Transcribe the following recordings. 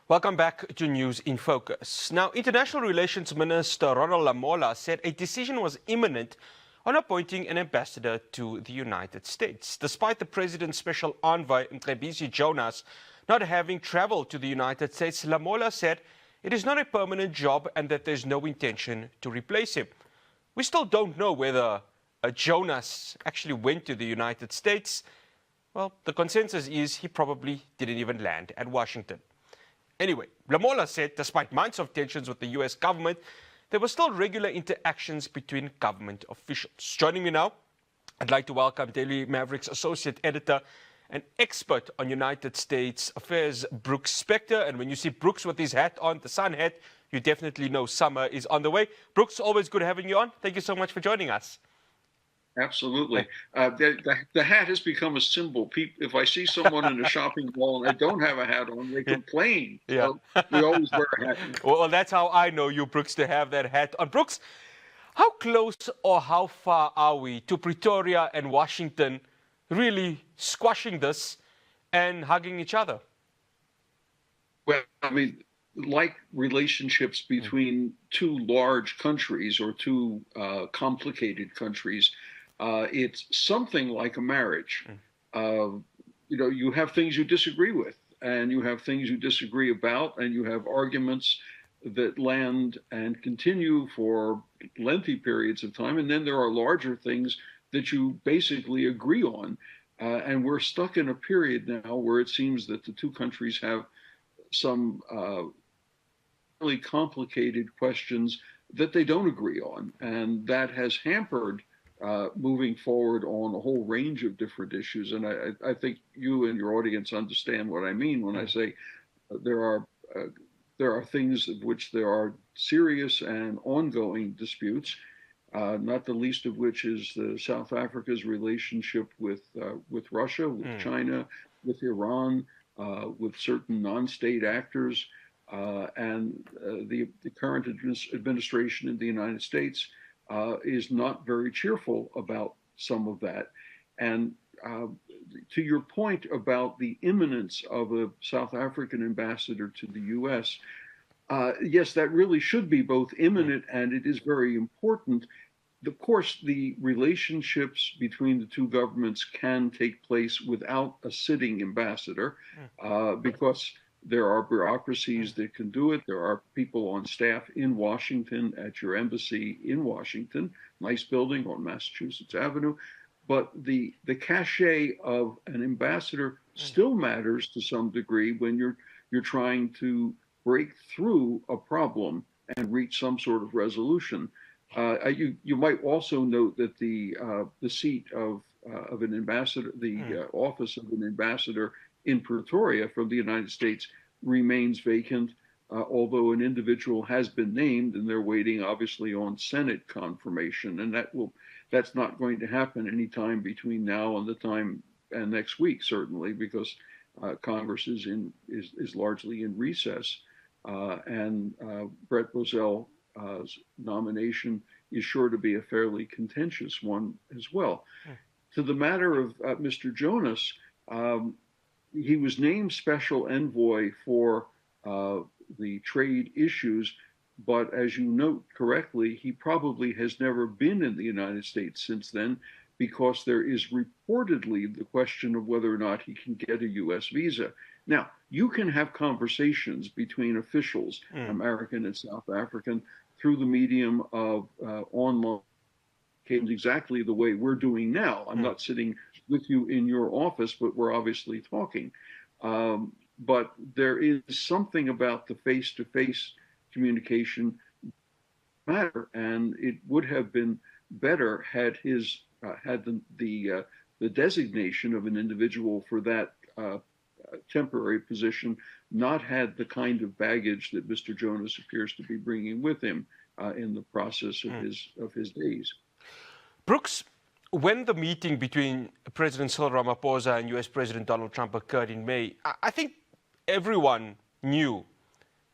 Welcome back to News in Focus. Now, International Relations Minister Ronald Lamola said a decision was imminent on appointing an ambassador to the United States. Despite the President's special envoy, Mcebisi Jonas, not having traveled to the United States, Lamola said it is not a permanent job and that there's no intention to replace him. We still don't know whether Jonas actually went to the United States. Well, the consensus is he probably didn't even land at Washington. Anyway, Lamola said despite months of tensions with the US government, there were still regular interactions between government officials. Joining me now, I'd like to welcome Daily Maverick's Associate Editor and expert on United States affairs, Brooks Spector. And when you see Brooks with his hat on, the sun hat, you definitely know summer is on the way. Brooks, always good having you on. Thank you so much for joining us. Absolutely. The hat has become a symbol. If I see someone in a shopping mall and they don't have a hat on, they complain. Yeah. So we always wear a hat. Well, that's how I know you, Brooks, to have that hat on. Brooks, how close or how far are we to Pretoria and Washington really squashing this and hugging each other? Well, I mean, like relationships between two large countries or two complicated countries, it's something like a marriage. You have things you disagree with, and you have things you disagree about, and you have arguments that land and continue for lengthy periods of time. And then there are larger things that you basically agree on. And we're stuck in a period now where it seems that the two countries have some really complicated questions that they don't agree on. And that has hampered moving forward on a whole range of different issues. And I think you and your audience understand what I mean when I say there are things of which there are serious and ongoing disputes, not the least of which is South Africa's relationship with Russia, with China, with Iran, with certain non-state actors, and the current administration in the United States is not very cheerful about some of that. And to your point about the imminence of a South African ambassador to the U.S., yes, that really should be both imminent and it is very important. Of course, the relationships between the two governments can take place without a sitting ambassador because there are bureaucracies that can do it. There are people on staff in Washington at your embassy in Washington, nice building on Massachusetts Avenue. But the cachet of an ambassador still matters to some degree when you're trying to break through a problem and reach some sort of resolution. You might also note that the seat of an ambassador, the office of an ambassador in Pretoria from the United States remains vacant, although an individual has been named, and they're waiting obviously on Senate confirmation, and that's not going to happen anytime between now and the time and next week, certainly, because Congress is largely in recess, and Brett Bozell's nomination is sure to be a fairly contentious one as well. To the matter of Mr. Jonas, he was named special envoy for the trade issues, but as you note correctly, he probably has never been in the United States since then, because there is reportedly the question of whether or not he can get a U.S. visa. Now, you can have conversations between officials, American and South African, through the medium of online, exactly the way we're doing now. I'm not sitting with you in your office, but we're obviously talking. But there is something about the face-to-face communication matter, and it would have been better had the designation of an individual for that temporary position not had the kind of baggage that Mr. Jonas appears to be bringing with him in the process of his days. Brooks, when the meeting between President Cyril Ramaphosa and US President Donald Trump occurred in May, I think everyone knew,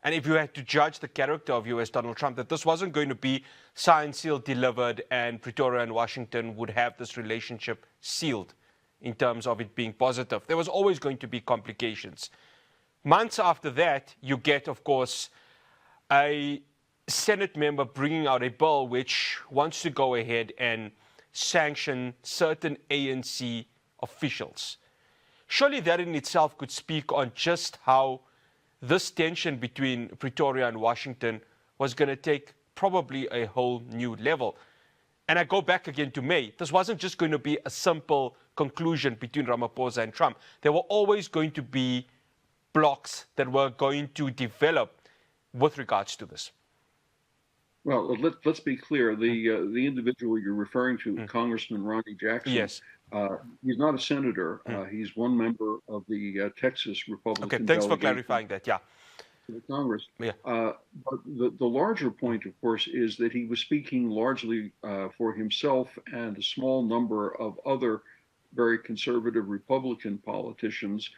and if you had to judge the character of US Donald Trump, that this wasn't going to be signed, sealed, delivered, and Pretoria and Washington would have this relationship sealed in terms of it being positive. There was always going to be complications. Months after that, you get, of course, a Senate member bringing out a bill which wants to go ahead and sanction certain ANC officials. Surely that in itself could speak on just how this tension between Pretoria and Washington was going to take probably a whole new level. And I go back again to May. This wasn't just going to be a simple conclusion between Ramaphosa and Trump. There were always going to be blocks that were going to develop with regards to this. Well, let's be clear. The individual you're referring to, Congressman Ronnie Jackson, yes, he's not a senator. He's one member of the Texas Republican. Okay, thanks for clarifying that. Yeah. To the Congress. Yeah. But the larger point, of course, is that he was speaking largely for himself and a small number of other very conservative Republican politicians,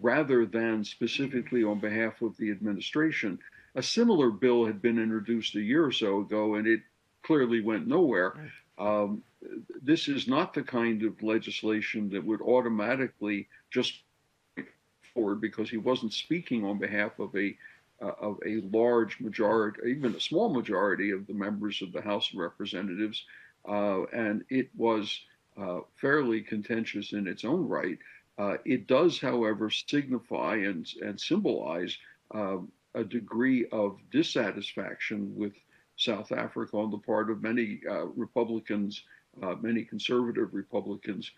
rather than specifically on behalf of the administration. A similar bill had been introduced a year or so ago, and it clearly went nowhere. This is not the kind of legislation that would automatically just forward, because he wasn't speaking on behalf of a large majority, even a small majority of the members of the House of Representatives, and it was fairly contentious in its own right. It does, however, signify and symbolize a degree of dissatisfaction with South Africa on the part of many Republicans, many conservative Republicans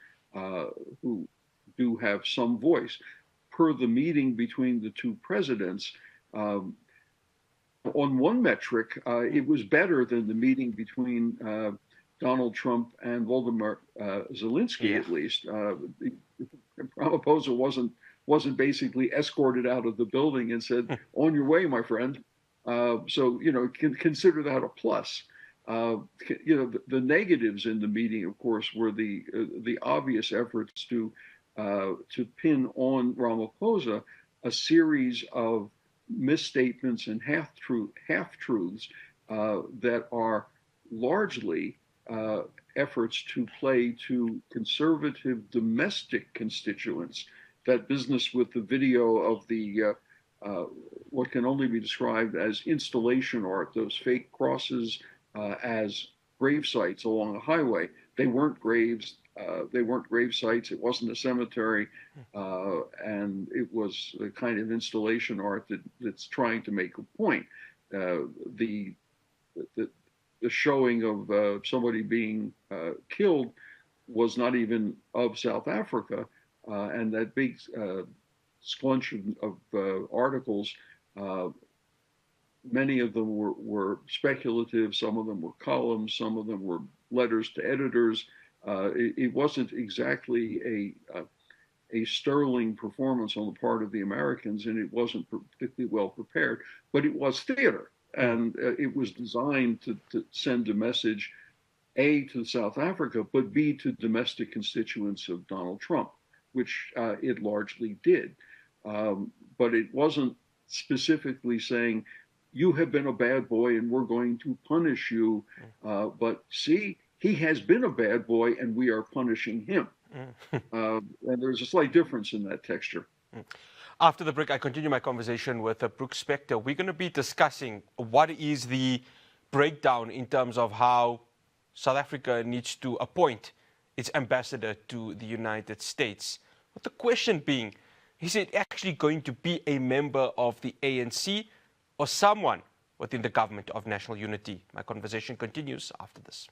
who do have some voice. Per the meeting between the two presidents, on one metric, it was better than the meeting between Donald Trump and Volodymyr Zelensky, at least. Ramaphosa wasn't basically escorted out of the building and said, "On your way, my friend." So, consider that a plus. The negatives in the meeting, of course, were the obvious efforts to pin on Ramaphosa a series of misstatements and half-truths that are largely efforts to play to conservative domestic constituents. That business with the video of the what can only be described as installation art, those fake crosses as grave sites along a highway. They weren't graves. They weren't grave sites. It wasn't a cemetery, and it was the kind of installation art that's trying to make a point. The showing of somebody being killed was not even of South Africa, and that big splunch of articles, many of them were speculative, some of them were columns, some of them were letters to editors. It wasn't exactly a sterling performance on the part of the Americans, and it wasn't particularly well prepared, but it was theater, and it was designed to send a message, A, to South Africa, but B, to domestic constituents of Donald Trump, which it largely did. But it wasn't specifically saying, you have been a bad boy and we're going to punish you, but see, he has been a bad boy and we are punishing him. And there's a slight difference in that texture. After the break, I continue my conversation with Brooks Spector. We're going to be discussing what is the breakdown in terms of how South Africa needs to appoint its ambassador to the United States. But the question being, is it actually going to be a member of the ANC or someone within the government of national unity? My conversation continues after this.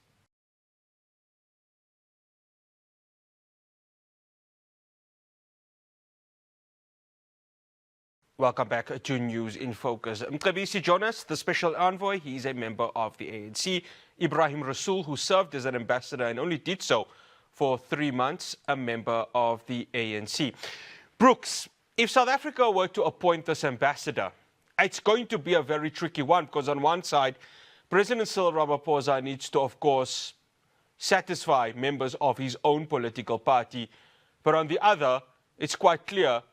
Welcome back to News in Focus. Mcebisi Jonas, the special envoy, he is a member of the ANC. Ibrahim Rasool, who served as an ambassador and only did so for 3 months, a member of the ANC. Brooks, if South Africa were to appoint this ambassador, it's going to be a very tricky one, because on one side, President Cyril Ramaphosa needs to, of course, satisfy members of his own political party. But on the other, it's quite clear,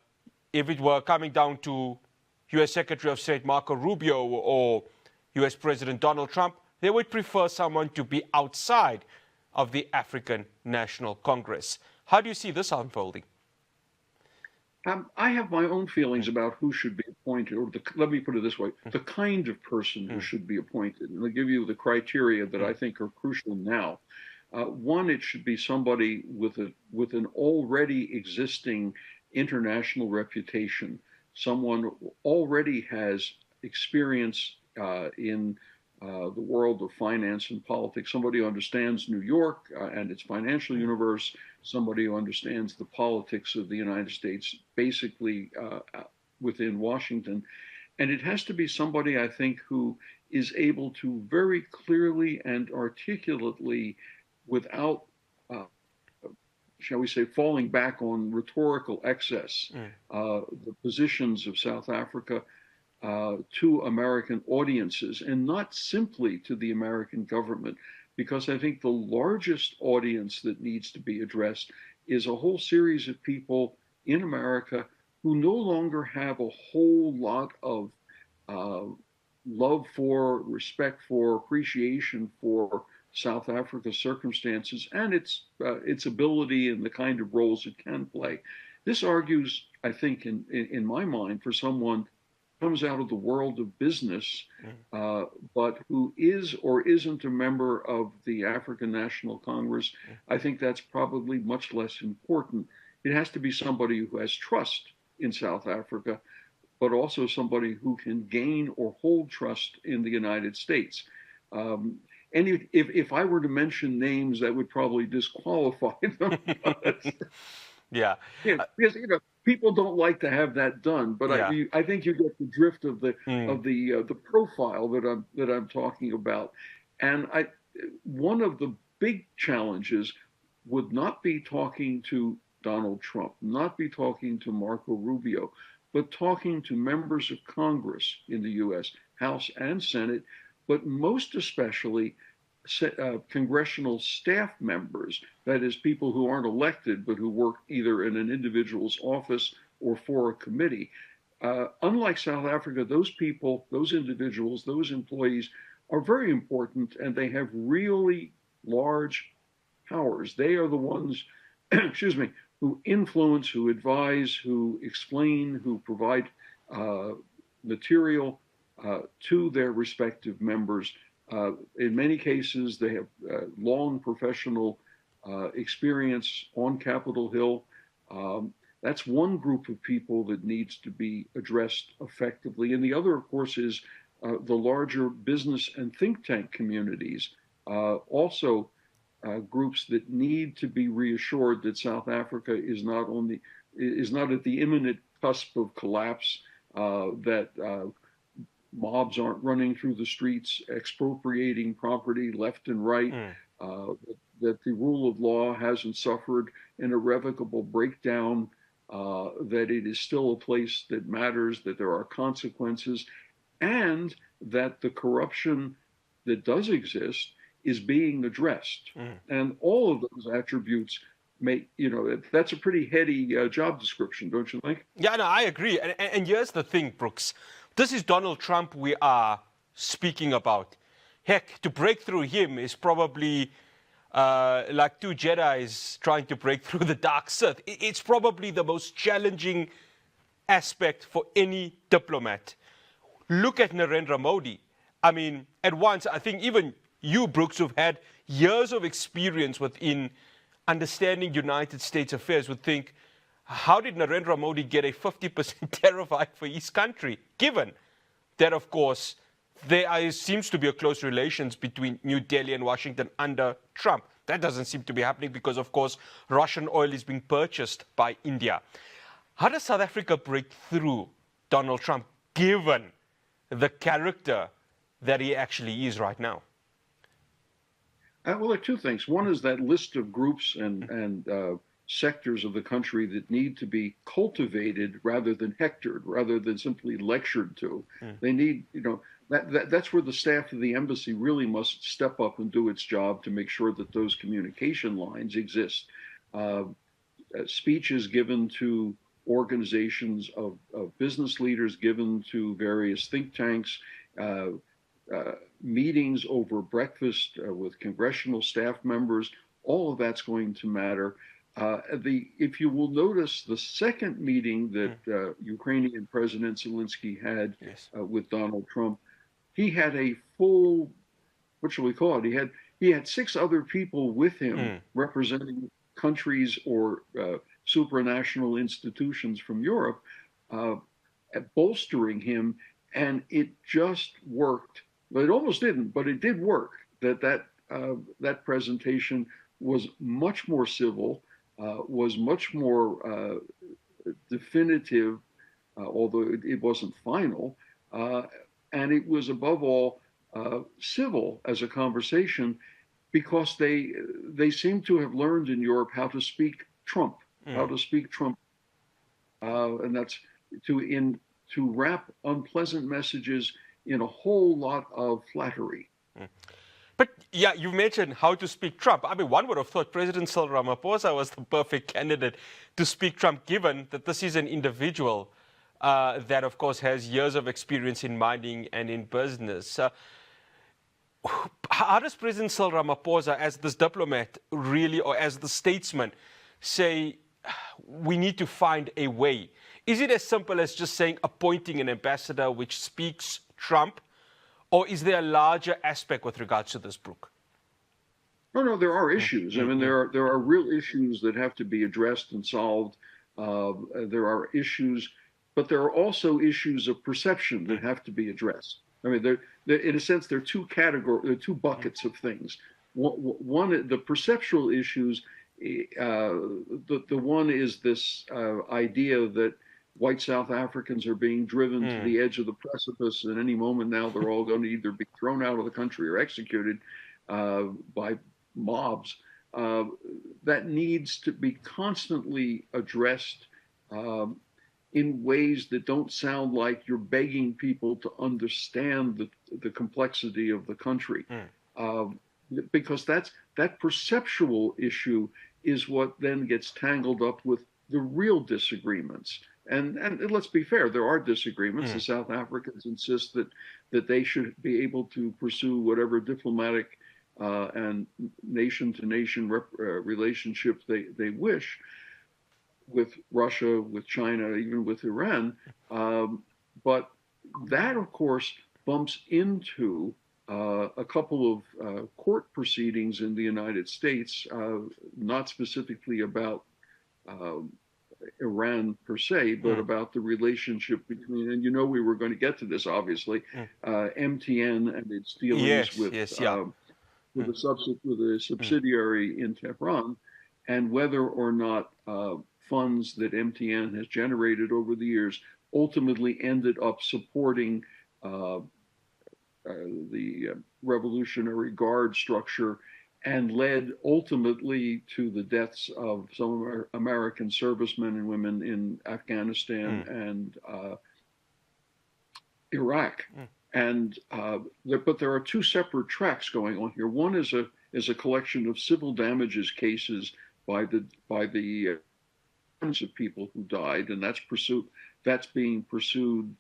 if it were coming down to U.S. Secretary of State Marco Rubio or U.S. President Donald Trump, they would prefer someone to be outside of the African National Congress. How do you see this unfolding? I have my own feelings about who should be appointed, or let me put it this way, the kind of person who should be appointed. And I'll give you the criteria that I think are crucial now. One, it should be somebody with an already existing international reputation, someone who already has experience in the world of finance and politics, somebody who understands New York and its financial universe, somebody who understands the politics of the United States, basically within Washington. And it has to be somebody, I think, who is able to very clearly and articulately, without, shall we say, falling back on rhetorical excess, the positions of South Africa to American audiences, and not simply to the American government, because I think the largest audience that needs to be addressed is a whole series of people in America who no longer have a whole lot of love for, respect for, appreciation for South Africa's circumstances and its ability and the kind of roles it can play. This argues, I think, in my mind, for someone comes out of the world of business, but who is or isn't a member of the African National Congress. I think that's probably much less important. It has to be somebody who has trust in South Africa, but also somebody who can gain or hold trust in the United States. And if I were to mention names, that would probably disqualify them. Yeah. Because people don't like to have that done, but I think you get the drift of the profile that I'm talking about. And one of the big challenges would not be talking to Donald Trump, not be talking to Marco Rubio, but talking to members of Congress in the U.S., House and Senate, but most especially congressional staff members, that is, people who aren't elected but who work either in an individual's office or for a committee. Unlike South Africa, those people, those individuals, those employees are very important, and they have really large powers. They are the ones, excuse me, who influence, who advise, who explain, who provide material to their respective members. In many cases, they have long professional experience on Capitol Hill. That's one group of people that needs to be addressed effectively. And the other, of course, is the larger business and think tank communities, also groups that need to be reassured that South Africa is not at the imminent cusp of collapse, that mobs aren't running through the streets expropriating property left and right, that the rule of law hasn't suffered an irrevocable breakdown, that it is still a place that matters, that there are consequences, and that the corruption that does exist is being addressed. And all of those attributes make, that's a pretty heady job description, don't you think? Yeah, no, I agree. And here's the thing, Brooks. This is Donald Trump we are speaking about. Heck, to break through him is probably like two Jedis trying to break through the dark Sith. It's probably the most challenging aspect for any diplomat. Look at Narendra Modi. I mean, at once, I think even you, Brooks, who've had years of experience within understanding United States affairs, would think, how did Narendra Modi get a 50% tariff hike for his country, given that, of course, there seems to be a close relations between New Delhi and Washington under Trump. That doesn't seem to be happening because, of course, Russian oil is being purchased by India. How does South Africa break through Donald Trump, given the character that he actually is right now? Well, there are two things. One is that list of groups and sectors of the country that need to be cultivated rather than hectored, rather than simply lectured to. They need, that's where the staff of the embassy really must step up and do its job to make sure that those communication lines exist. Speeches given to organizations of business leaders, given to various think tanks, meetings over breakfast with congressional staff members, all of that's going to matter. If you will notice, the second meeting that Ukrainian President Zelensky had Yes. with Donald Trump, he had a full, what shall we call it? He had six other people with him representing countries or supranational institutions from Europe, uh, bolstering him, and it just worked. But it almost didn't, but it did work. That presentation was much more civil, was much more definitive, although it wasn't final, and it was above all civil as a conversation because they seem to have learned in Europe how to speak Trump, how to speak Trump, and that's to wrap unpleasant messages in a whole lot of flattery. But yeah, you mentioned how to speak Trump. I mean, one would have thought President Cyril Ramaphosa was the perfect candidate to speak Trump, given that this is an individual that, of course, has years of experience in mining and in business. How does President Cyril Ramaphosa, as this diplomat, really, or as the statesman, say we need to find a way? Is it as simple as just saying appointing an ambassador which speaks Trump? Or is there a larger aspect with regards to this, Brooke? No, there are issues. I mean, there are real issues that have to be addressed and solved. There are issues, but there are also issues of perception that have to be addressed. I mean, in a sense, there are two buckets of things. One, the perceptual issues. The one is this idea that white South Africans are being driven to the edge of the precipice, and any moment now they're all going to either be thrown out of the country or executed by mobs. That needs to be constantly addressed in ways that don't sound like you're begging people to understand the complexity of the country. Because that perceptual issue is what then gets tangled up with the real disagreements. And let's be fair, there are disagreements. The South Africans insist that they should be able to pursue whatever diplomatic and nation-to-nation relationships they wish with Russia, with China, even with Iran. But that, of course, bumps into a couple of court proceedings in the United States, not specifically about Iran per se, but about the relationship between, and we were going to get to this, obviously, MTN and its dealings with a subsidiary in Tehran, and whether or not funds that MTN has generated over the years ultimately ended up supporting the Revolutionary Guard structure and led ultimately to the deaths of some American servicemen and women in Afghanistan and Iraq. And but there are two separate tracks going on here. One is a collection of civil damages cases by the hundreds of people who died, and that's being pursued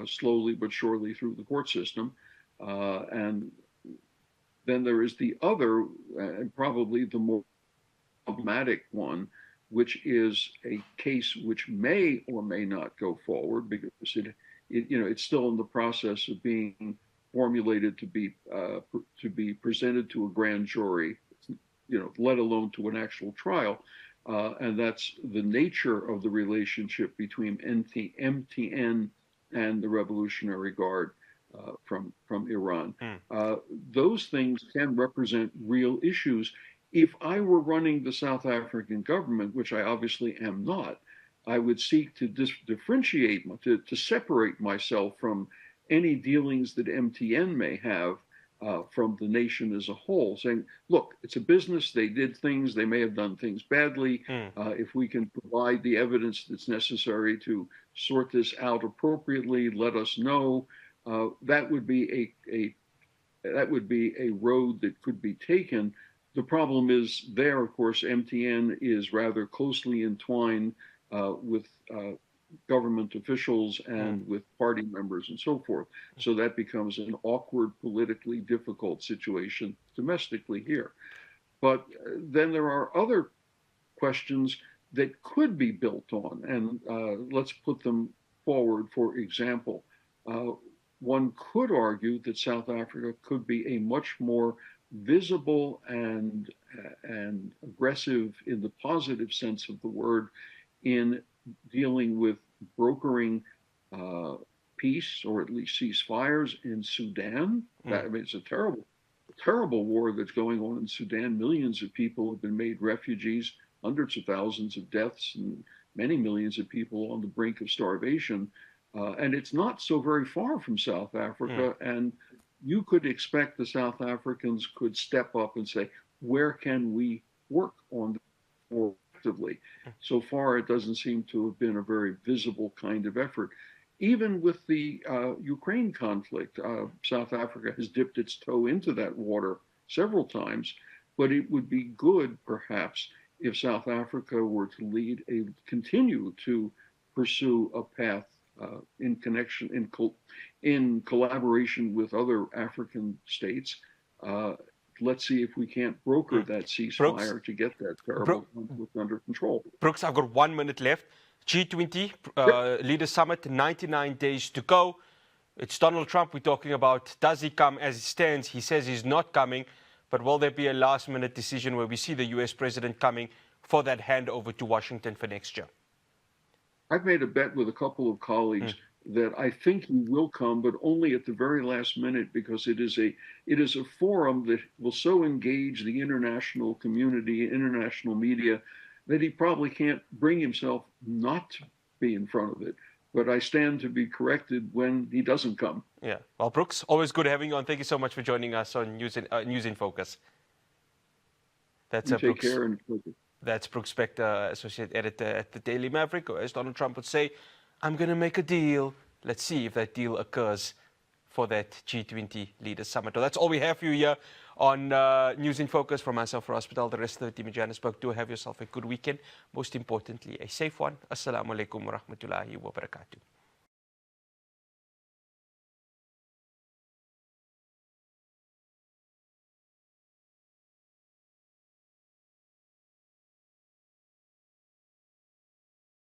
slowly but surely through the court system. And then there is the other, and probably the more problematic one, which is a case which may or may not go forward because it's still in the process of being formulated to be presented to a grand jury, let alone to an actual trial. And that's the nature of the relationship between MTN and the Revolutionary Guard from Iran. Those things can represent real issues. If I were running the South African government, which I obviously am not, I would seek to differentiate, to separate myself from any dealings that MTN may have from the nation as a whole, saying, look, it's a business, they did things, they may have done things badly. If we can provide the evidence that's necessary to sort this out appropriately, let us know. That would be a road that could be taken. The problem is there, of course, MTN is rather closely entwined with government officials and with party members and so forth. So that becomes an awkward, politically difficult situation domestically here. But then there are other questions that could be built on. And let's put them forward. For example, one could argue that South Africa could be a much more visible and aggressive, in the positive sense of the word, in dealing with brokering peace, or at least ceasefires, in Sudan. I mean, it's a terrible war that's going on in Sudan. Millions of people have been made refugees, hundreds of thousands of deaths, and many millions of people on the brink of starvation. And it's not so very far from South Africa. And you could expect the South Africans could step up and say, where can we work on this more effectively? So far, it doesn't seem to have been a very visible kind of effort. Even with the Ukraine conflict, South Africa has dipped its toe into that water several times, but it would be good, perhaps, if South Africa were to continue to pursue a path in collaboration with other African states. Let's see if we can't broker that ceasefire to get that terrible conflict under control. Brooks, I've got 1 minute left. G20 Leaders Summit, 99 days to go. It's Donald Trump we're talking about. Does he come? As it stands, he says he's not coming. But will there be a last-minute decision where we see the U.S. president coming for that handover to Washington for next year? I've made a bet with a couple of colleagues that I think he will come, but only at the very last minute, because it is a forum that will so engage the international community, international media, that he probably can't bring himself not to be in front of it. But I stand to be corrected when he doesn't come. Yeah. Well, Brooks, always good having you on. Thank you so much for joining us on News in Focus. That's Take Brooks. care and focus. That's Brooks Spector, Associate Editor at the Daily Maverick, or as Donald Trump would say, I'm going to make a deal. Let's see if that deal occurs for that G20 Leaders Summit. So that's all we have for you here on News in Focus. From myself, Hospital, the rest of the team in Johannesburg. Do have yourself a good weekend. Most importantly, a safe one. Assalamu alaikum wa rahmatullahi wa barakatuh.